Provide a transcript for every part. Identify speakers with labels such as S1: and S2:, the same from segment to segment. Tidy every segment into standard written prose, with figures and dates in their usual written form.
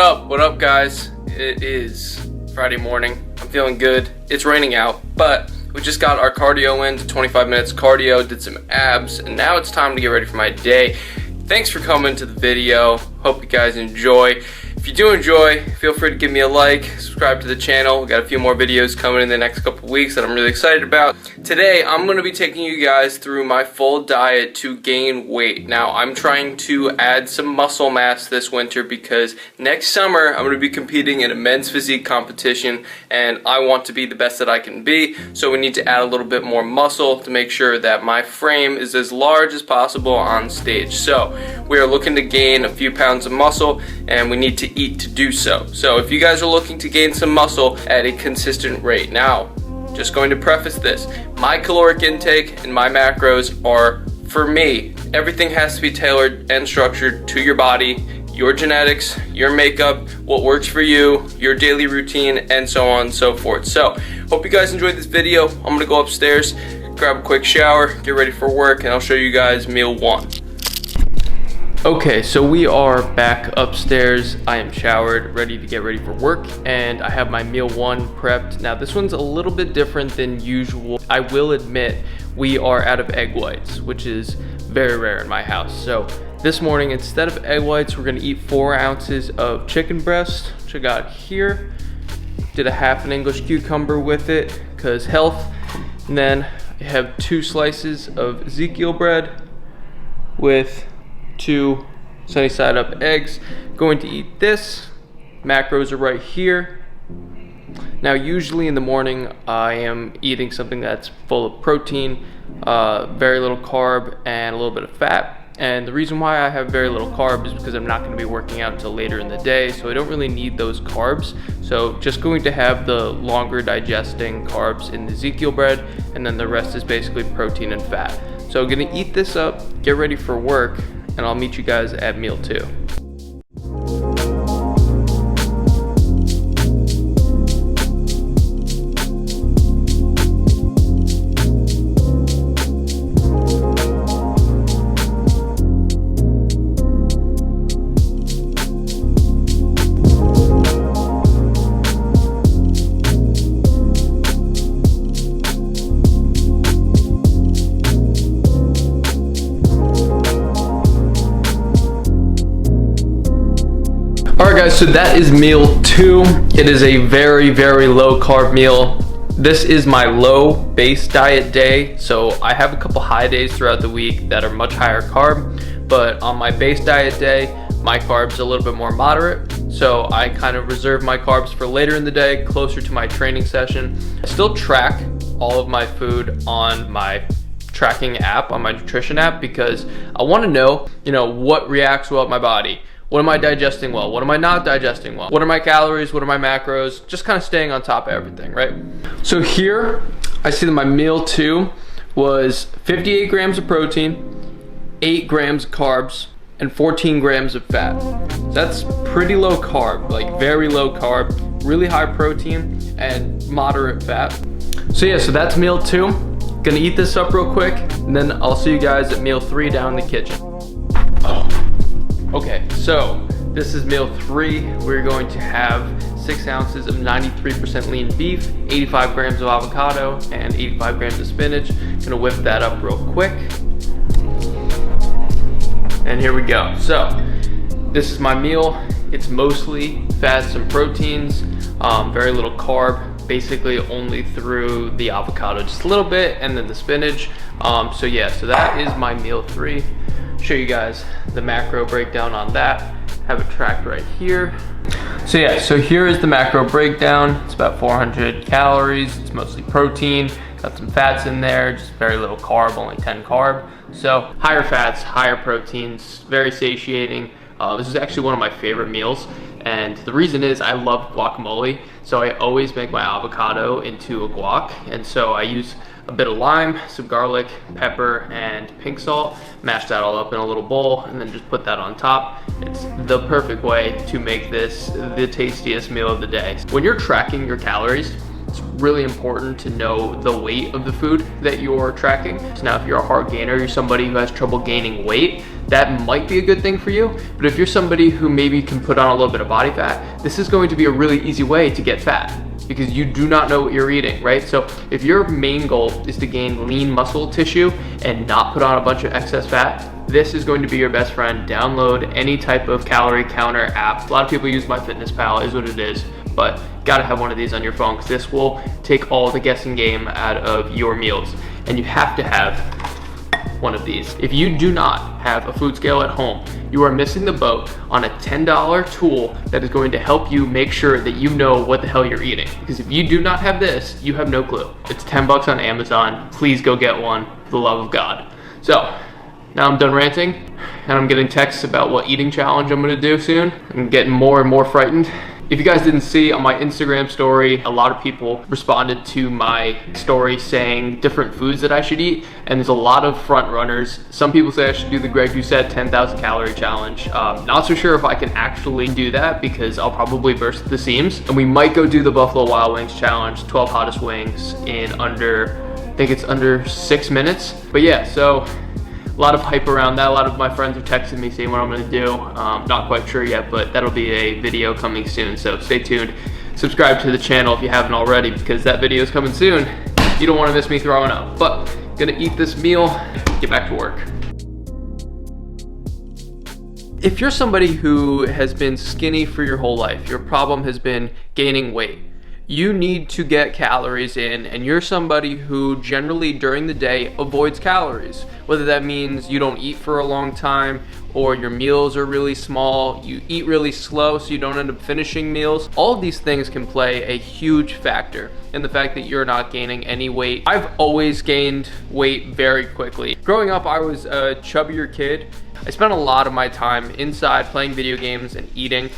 S1: What up guys? It is Friday morning. I'm feeling good. It's raining out, but we just got our cardio in to 25 minutes cardio, did some abs, and now it's time to get ready for my day. Thanks for coming to the video. Hope you guys enjoy. If you do enjoy, feel free to give me a like, subscribe to the channel. We got a few more videos coming in the next couple weeks that I'm really excited about. Today, I'm going to be taking you guys through my full diet to gain weight. Now, I'm trying to add some muscle mass this winter because next summer, I'm going to be competing in a men's physique competition, and I want to be the best that I can be. So we need to add a little bit more muscle to make sure that my frame is as large as possible on stage. So we are looking to gain a few pounds of muscle, and we need to eat to do so. So if you guys are looking to gain some muscle at a consistent rate. Now, just going to preface this, my caloric intake and my macros are for me. Everything has to be tailored and structured to your body, your genetics, your makeup, what works for you, your daily routine, and so on and so forth. So hope you guys enjoyed this video. I'm gonna go upstairs, grab a quick shower, get ready for work, and I'll show you guys meal one. Okay, so we are back upstairs. I am showered, ready to get ready for work, and I have my meal one prepped. Now this one's a little bit different than usual. I will admit we are out of egg whites, which is very rare in my house. So this morning, instead of egg whites, we're gonna eat 4 ounces of chicken breast, which I got here. Did a half an English cucumber with it, cause health. And then I have 2 slices of Ezekiel bread with 2 sunny side up eggs. Going to eat this. Macros are right here. Now usually in the morning I am eating something that's full of protein, very little carb, and a little bit of fat. And the reason why I have very little carb is because I'm not going to be working out until later in the day, so I don't really need those carbs. So just going to have the longer digesting carbs in the Ezekiel bread, and then the rest is basically protein and fat. So I'm gonna eat this up, get ready for work, and I'll meet you guys at meal 2. Alright guys, so that is meal 2. It is a very, very low carb meal. This is my low base diet day, so I have a couple high days throughout the week that are much higher carb, but on my base diet day, my carbs are a little bit more moderate, so I kind of reserve my carbs for later in the day, closer to my training session. I still track all of my food on my tracking app, on my nutrition app, because I want to know, what reacts well with my body. What am I digesting well? What am I not digesting well? What are my calories? What are my macros? Just kind of staying on top of everything, right? So here, I see that my meal 2 was 58 grams of protein, 8 grams of carbs, and 14 grams of fat. That's pretty low carb, like very low carb, really high protein, and moderate fat. So yeah, so that's meal 2. Gonna eat this up real quick, and then I'll see you guys at meal 3 down in the kitchen. Okay, so this is meal 3. We're going to have 6 ounces of 93% lean beef, 85 grams of avocado, and 85 grams of spinach. Gonna whip that up real quick. And here we go. So this is my meal. It's mostly fats and proteins, very little carb, basically only through the avocado, just a little bit, and then the spinach. So yeah, so that is my meal 3. Show you guys the macro breakdown on that. Have it tracked right here. So yeah, so here is the macro breakdown. It's about 400 calories. It's mostly protein, got some fats in there, just very little carb, only 10 carb. So higher fats, higher proteins, very satiating. This is actually one of my favorite meals, and the reason is I love guacamole, so I always make my avocado into a guac, and so I use a bit of lime, some garlic, pepper, and pink salt, mash that all up in a little bowl, and then just put that on top. It's the perfect way to make this the tastiest meal of the day. When you're tracking your calories, it's really important to know the weight of the food that you're tracking. So now if you're a hard gainer, you're somebody who has trouble gaining weight, that might be a good thing for you. But if you're somebody who maybe can put on a little bit of body fat, this is going to be a really easy way to get fat, because you do not know what you're eating, right? So if your main goal is to gain lean muscle tissue and not put on a bunch of excess fat, this is going to be your best friend. Download any type of calorie counter app. A lot of people use MyFitnessPal, is what it is, but gotta have one of these on your phone, because this will take all the guessing game out of your meals. And you have to have one of these. If you do not have a food scale at home, you are missing the boat on a $10 tool that is going to help you make sure that you know what the hell you're eating. Because if you do not have this, you have no clue. It's 10 bucks on Amazon. Please go get one, for the love of God. So, now I'm done ranting, and I'm getting texts about what eating challenge I'm gonna do soon. I'm getting more and more frightened. If you guys didn't see on my Instagram story, a lot of people responded to my story saying different foods that I should eat, and there's a lot of front runners. Some people say I should do the Greg Doucette 10,000 calorie challenge. Not so sure if I can actually do that, because I'll probably burst the seams. And we might go do the Buffalo Wild Wings challenge, 12 hottest wings in under, I think it's under 6 minutes. But yeah, so a lot of hype around that. A lot of my friends are texting me saying what I'm gonna do. Not quite sure yet, but that'll be a video coming soon, so stay tuned. Subscribe to the channel if you haven't already, because that video is coming soon. You don't wanna miss me throwing up. But gonna eat this meal, get back to work. If you're somebody who has been skinny for your whole life, your problem has been gaining weight, you need to get calories in, and you're somebody who generally during the day avoids calories. Whether that means you don't eat for a long time, or your meals are really small, you eat really slow so you don't end up finishing meals. All of these things can play a huge factor in the fact that you're not gaining any weight. I've always gained weight very quickly. Growing up, I was a chubbier kid. I spent a lot of my time inside playing video games and eating,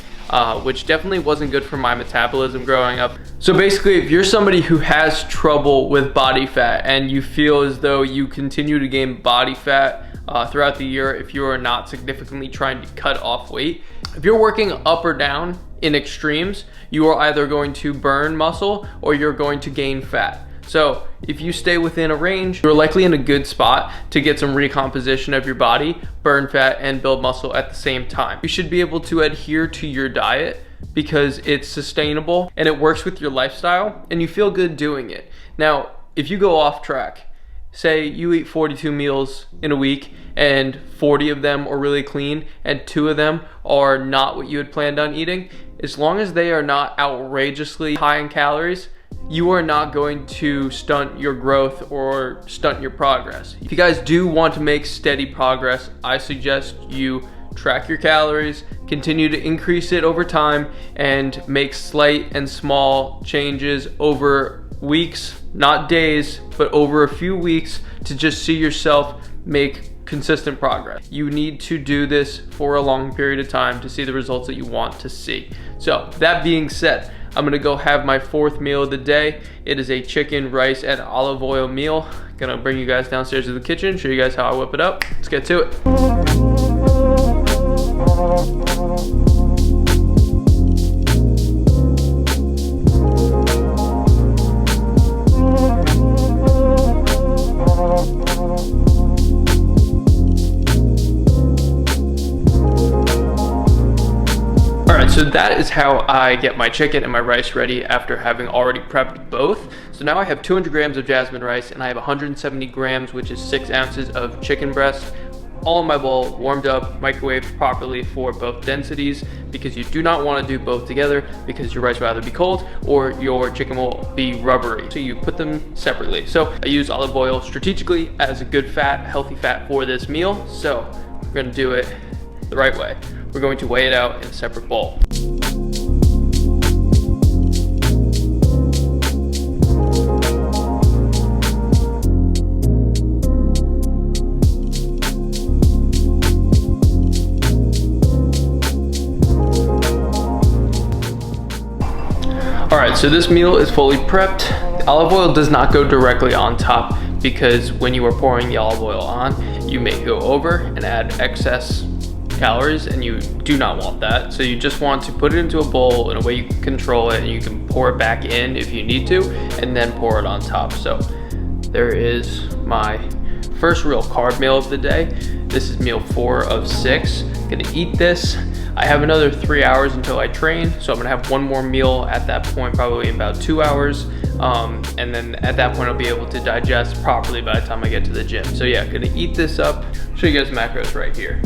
S1: which definitely wasn't good for my metabolism growing up. So basically, if you're somebody who has trouble with body fat and you feel as though you continue to gain body fat throughout the year if you are not significantly trying to cut off weight, if you're working up or down in extremes, you are either going to burn muscle or you're going to gain fat. So if you stay within a range, you're likely in a good spot to get some recomposition of your body, burn fat, and build muscle at the same time. You should be able to adhere to your diet because it's sustainable and it works with your lifestyle and you feel good doing it. Now, if you go off track, say you eat 42 meals in a week and 40 of them are really clean and 2 of them are not what you had planned on eating, as long as they are not outrageously high in calories, you are not going to stunt your growth or stunt your progress. If you guys do want to make steady progress, I suggest you track your calories, continue to increase it over time, and make slight and small changes over weeks, not days, but over a few weeks to just see yourself make consistent progress. You need to do this for a long period of time to see the results that you want to see. So that being said, I'm gonna go have my 4th meal of the day. It is a chicken, rice, and olive oil meal. Gonna bring you guys downstairs to the kitchen, show you guys how I whip it up. Let's get to it. So that is how I get my chicken and my rice ready after having already prepped both. So now I have 200 grams of jasmine rice and I have 170 grams, which is 6 ounces of chicken breast, all in my bowl, warmed up, microwaved properly for both densities, because you do not want to do both together because your rice will either be cold or your chicken will be rubbery. So you put them separately. So I use olive oil strategically as a good fat, healthy fat for this meal. So we're gonna do it the right way. We're going to weigh it out in a separate bowl. All right, so this meal is fully prepped. The olive oil does not go directly on top because when you are pouring the olive oil on, you may go over and add excess calories, and you do not want that. So you just want to put it into a bowl in a way you can control it, and you can pour it back in if you need to, and then pour it on top. So there is my first real carb meal of the day. This is meal 4 of 6. Gonna eat this. I have another 3 hours until I train, so I'm gonna have one more meal at that point, probably in about 2 hours. And then at that point, I'll be able to digest properly by the time I get to the gym. So yeah, gonna eat this up. Show you guys macros right here.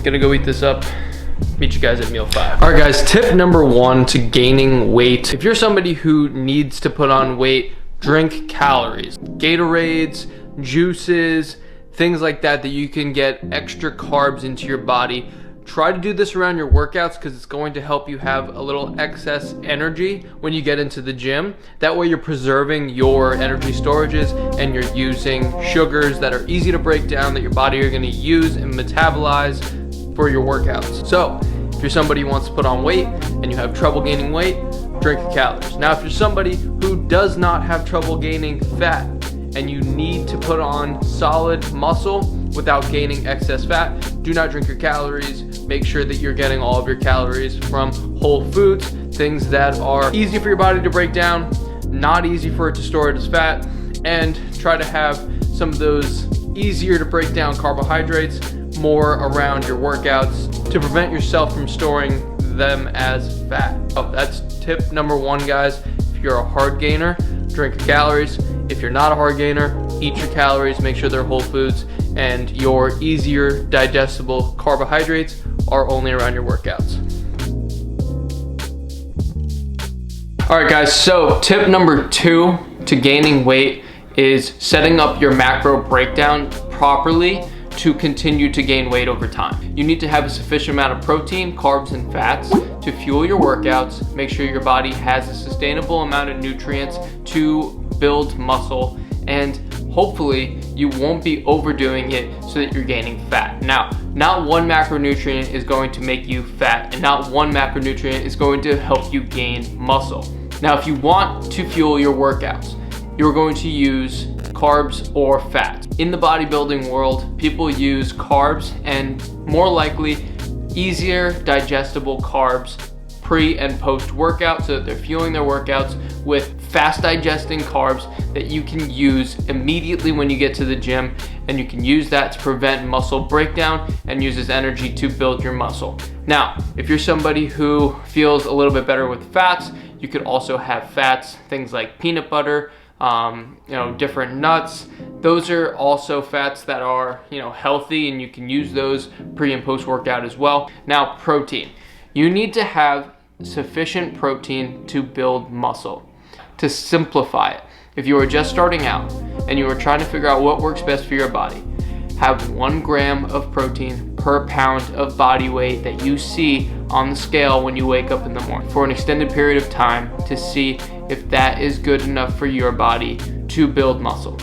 S1: Gonna go eat this up. Meet you guys at meal 5. All right guys, tip number 1 to gaining weight. If you're somebody who needs to put on weight, drink calories. Gatorades, juices, things like that you can get extra carbs into your body. Try to do this around your workouts because it's going to help you have a little excess energy when you get into the gym. That way you're preserving your energy storages and you're using sugars that are easy to break down that your body are going to use and metabolize for your workouts. So if you're somebody who wants to put on weight and you have trouble gaining weight, drink the calories. Now if you're somebody who does not have trouble gaining fat and you need to put on solid muscle without gaining excess fat, do not drink your calories. Make sure that you're getting all of your calories from whole foods, things that are easy for your body to break down, not easy for it to store it as fat, and try to have some of those easier to break down carbohydrates more around your workouts to prevent yourself from storing them as fat. Oh, that's tip number 1, guys. If you're a hard gainer, drink your calories. If you're not a hard gainer, eat your calories, make sure they're whole foods, and your easier digestible carbohydrates are only around your workouts. All right guys, so tip number 2 to gaining weight is setting up your macro breakdown properly to continue to gain weight over time. You need to have a sufficient amount of protein, carbs, and fats to fuel your workouts. Make sure your body has a sustainable amount of nutrients to build muscle, and hopefully you won't be overdoing it so that you're gaining fat. Now, not one macronutrient is going to make you fat, and not one macronutrient is going to help you gain muscle. Now, if you want to fuel your workouts, you're going to use carbs or fat. In the bodybuilding world, people use carbs and more likely easier digestible carbs pre and post workout so that they're fueling their workouts with fast digesting carbs that you can use immediately when you get to the gym, and you can use that to prevent muscle breakdown and use as energy to build your muscle. Now, if you're somebody who feels a little bit better with fats, you could also have fats, things like peanut butter, different nuts. Those are also fats that are, healthy, and you can use those pre and post workout as well. Now, protein. You need to have sufficient protein to build muscle. To simplify it, if you are just starting out and you are trying to figure out what works best for your body, have 1 gram of protein per pound of body weight that you see on the scale when you wake up in the morning for an extended period of time to see if that is good enough for your body to build muscle.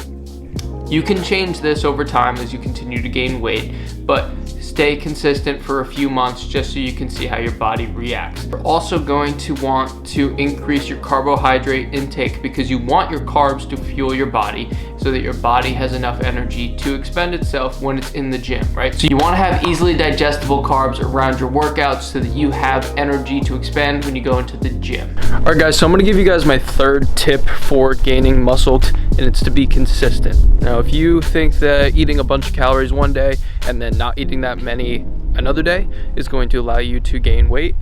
S1: You can change this over time as you continue to gain weight, but stay consistent for a few months just so you can see how your body reacts. You're also going to want to increase your carbohydrate intake because you want your carbs to fuel your body so that your body has enough energy to expend itself when it's in the gym, right? So you want to have easily digestible carbs around your workouts so that you have energy to expend when you go into the gym. All right guys, so I'm going to give you guys my 3rd tip for gaining muscle, and it's to be consistent. Now, if you think that eating a bunch of calories one day and then not eating that many another day is going to allow you to gain weight,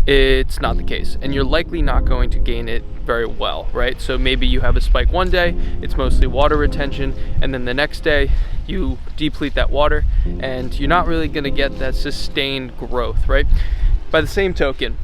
S1: it's not the case, and you're likely not going to gain it very well, right? So maybe you have a spike one day, it's mostly water retention, and then the next day you deplete that water and you're not really going to get that sustained growth, right? By the same token,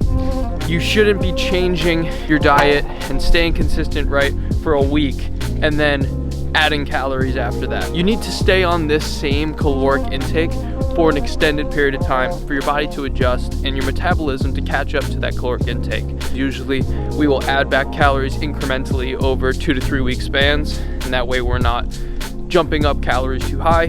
S1: you shouldn't be changing your diet and staying consistent, right, for a week and then adding calories after that. You need to stay on this same caloric intake for an extended period of time for your body to adjust and your metabolism to catch up to that caloric intake. Usually we will add back calories incrementally over 2 to 3 week spans, and that way we're not jumping up calories too high,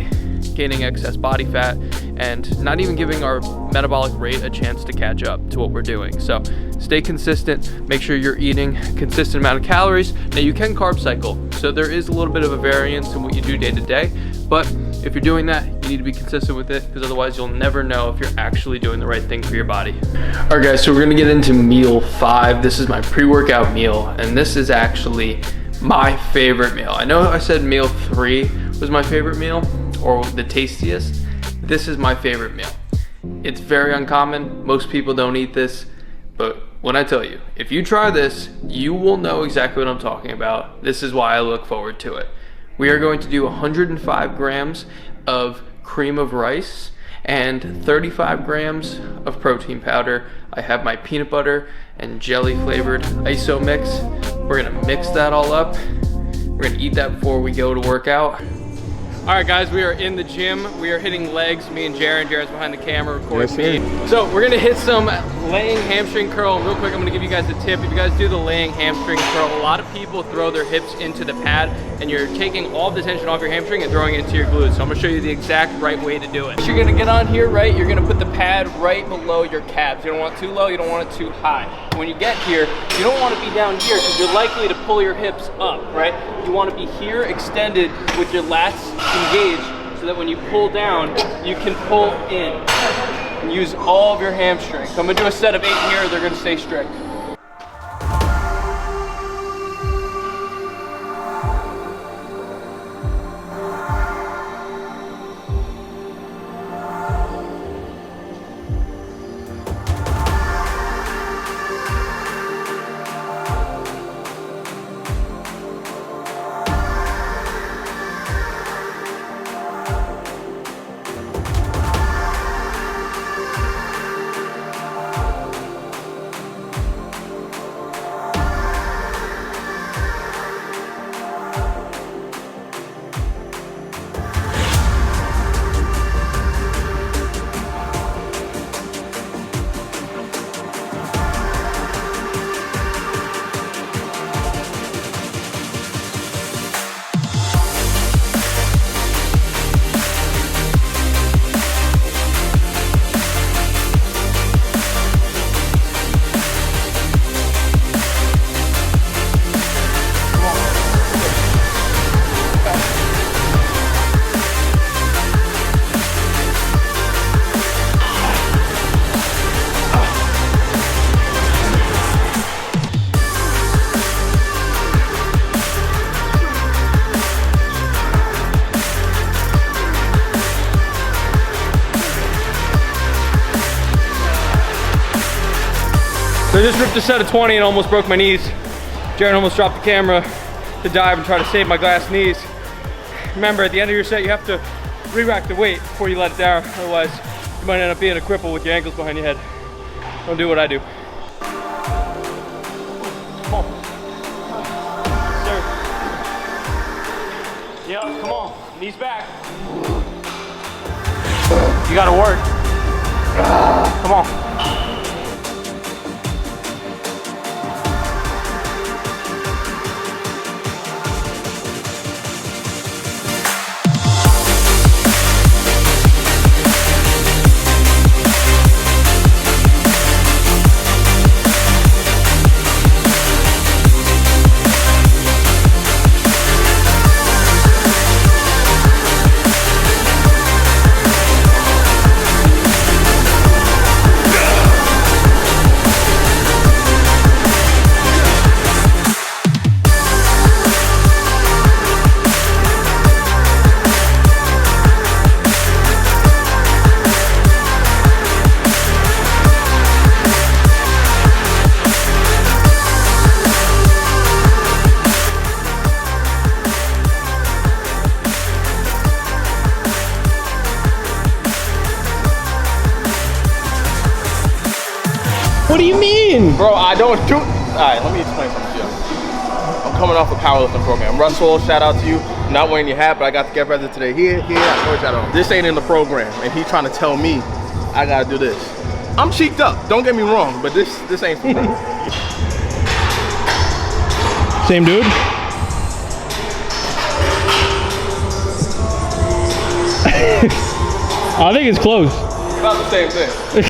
S1: gaining excess body fat, and not even giving our metabolic rate a chance to catch up to what we're doing. So stay consistent, make sure you're eating a consistent amount of calories. Now you can carb cycle, so there is a little bit of a variance in what you do day to day, but if you're doing that, you need to be consistent with it because otherwise you'll never know if you're actually doing the right thing for your body. All right guys, so we're gonna get into meal 5. This is my pre-workout meal, and this is actually my favorite meal. I know I said meal 3 was my favorite meal, or the tastiest. This is my favorite meal. It's very uncommon. Most people don't eat this, but when I tell you, if you try this, you will know exactly what I'm talking about. This is why I look forward to it. We are going to do 105 grams of cream of rice and 35 grams of protein powder. I have my peanut butter and jelly flavored ISO mix. We're gonna mix that all up. We're gonna eat that before we go to work out. All right, guys, we are in the gym. We are hitting legs, me and Jared. Jared's behind the camera recording me. So we're gonna hit some laying hamstring curl. Real quick, I'm gonna give you guys a tip. If you guys do the laying hamstring curl, a lot of people throw their hips into the pad and you're taking all the tension off your hamstring and throwing it into your glutes. So I'm gonna show you the exact right way to do it. So you're gonna get on here, right? You're gonna put the pad right below your calves. You don't want it too low, you don't want it too high. When you get here, you don't want to be down here because you're likely to pull your hips up, right? You want to be here extended with your lats engaged so that when you pull down, you can pull in and use all of your hamstrings. So I'm gonna do a set of 8 here, they're gonna stay strict. So I just ripped a set of 20 and almost broke my knees. Jared almost dropped the camera to dive and try to save my glass knees. Remember, at the end of your set, you have to re-rack the weight before you let it down. Otherwise, you might end up being a cripple with your ankles behind your head. Don't do what I do. Come on. Sir. Yep, come on. Knees back. You gotta work. Come on. What do you mean?
S2: Bro, I don't do... Alright, let me explain something to you. I'm coming off a powerlifting program. Russell, shout out to you. I'm not wearing your hat, but I got the get ready today. Here, I told you I don't. This ain't in the program, and he's trying to tell me I gotta do this. I'm cheeked up, don't get me wrong, but this ain't for me.
S3: Same dude? I think it's close.
S2: About the same thing.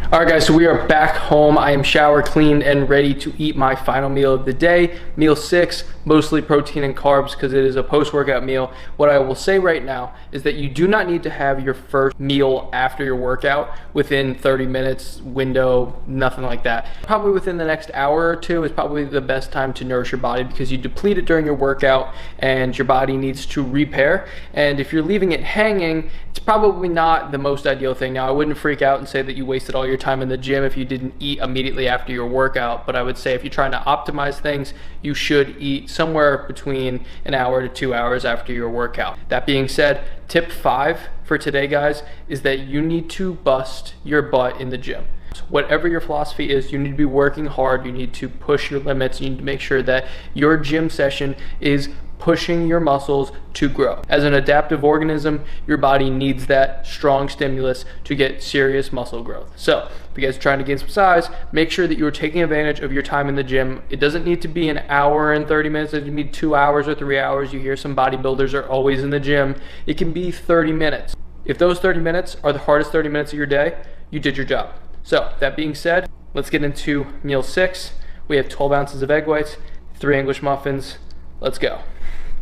S1: All right, guys, so we are back home. I am showered, cleaned, and ready to eat my final meal of the day. Meal 6, mostly protein and carbs because it is a post-workout meal. What I will say right now is that you do not need to have your first meal after your workout within 30 minutes window, nothing like that. Probably within the next hour or two is probably the best time to nourish your body because you deplete it during your workout and your body needs to repair. And if you're leaving it hanging, it's probably not the most ideal thing. Now, I wouldn't freak out and say that you wasted all your time in the gym if you didn't eat immediately after your workout, but I would say if you're trying to optimize things, you should eat somewhere between an hour to 2 hours after your workout. That being said, tip 5 for today, guys, is that you need to bust your butt in the gym. So whatever your philosophy is, you need to be working hard, you need to push your limits, you need to make sure that your gym session is pushing your muscles to grow. As an adaptive organism, your body needs that strong stimulus to get serious muscle growth. So if you guys are trying to gain some size, make sure that you're taking advantage of your time in the gym. It doesn't need to be an hour and 30 minutes. It can be 2 hours or 3 hours. You hear some bodybuilders are always in the gym. It can be 30 minutes. If those 30 minutes are the hardest 30 minutes of your day, you did your job. So that being said, let's get into meal 6. We have 12 ounces of egg whites, 3 English muffins. Let's go.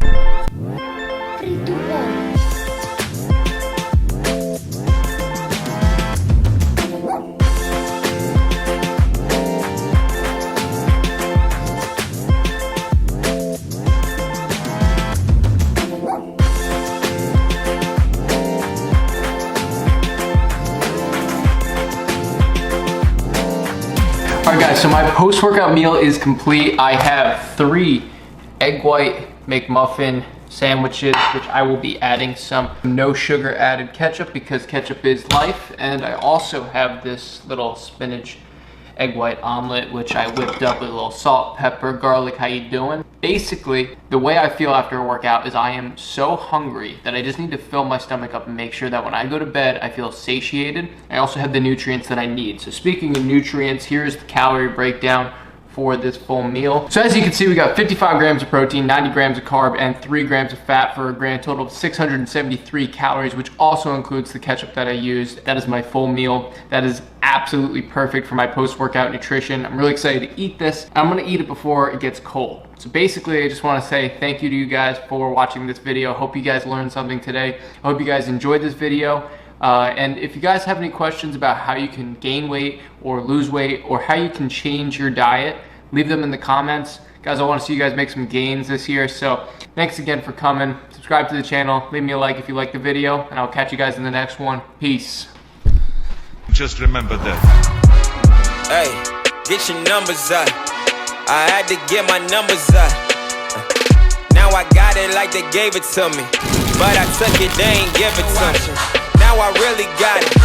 S3: 3, 2, 1.
S1: All right, guys, so my post-workout meal is complete. I have 3 egg white McMuffin sandwiches, which I will be adding some no sugar added ketchup because ketchup is life. And I also have this little spinach egg white omelet, which I whipped up with a little salt, pepper, garlic. How you doing? Basically, the way I feel after a workout is I am so hungry that I just need to fill my stomach up and make sure that when I go to bed, I feel satiated. I also have the nutrients that I need. So speaking of nutrients, here's the calorie breakdown for this full meal. So as you can see, we got 55 grams of protein, 90 grams of carb, and 3 grams of fat for a grand total of 673 calories, which also includes the ketchup that I used. That is my full meal. That is absolutely perfect for my post-workout nutrition. I'm really excited to eat this. I'm gonna eat it before it gets cold. So basically, I just wanna say thank you to you guys for watching this video. Hope you guys learned something today. I hope you guys enjoyed this video. And if you guys have any questions about how you can gain weight or lose weight or how you can change your diet, leave them in the comments. Guys, I want to see you guys make some gains this year. So thanks again for coming. Subscribe to the channel. Leave me a like if you like the video. And I'll catch you guys in the next one. Peace.
S4: Just remember that.
S5: Hey, get your numbers up. I had to get my numbers up. Now I got it like they gave it to me. But I took it, they ain't give it to me. Now I really got it.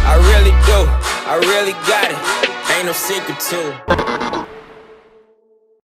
S5: I really do. I really got it. Ain't no secret to it.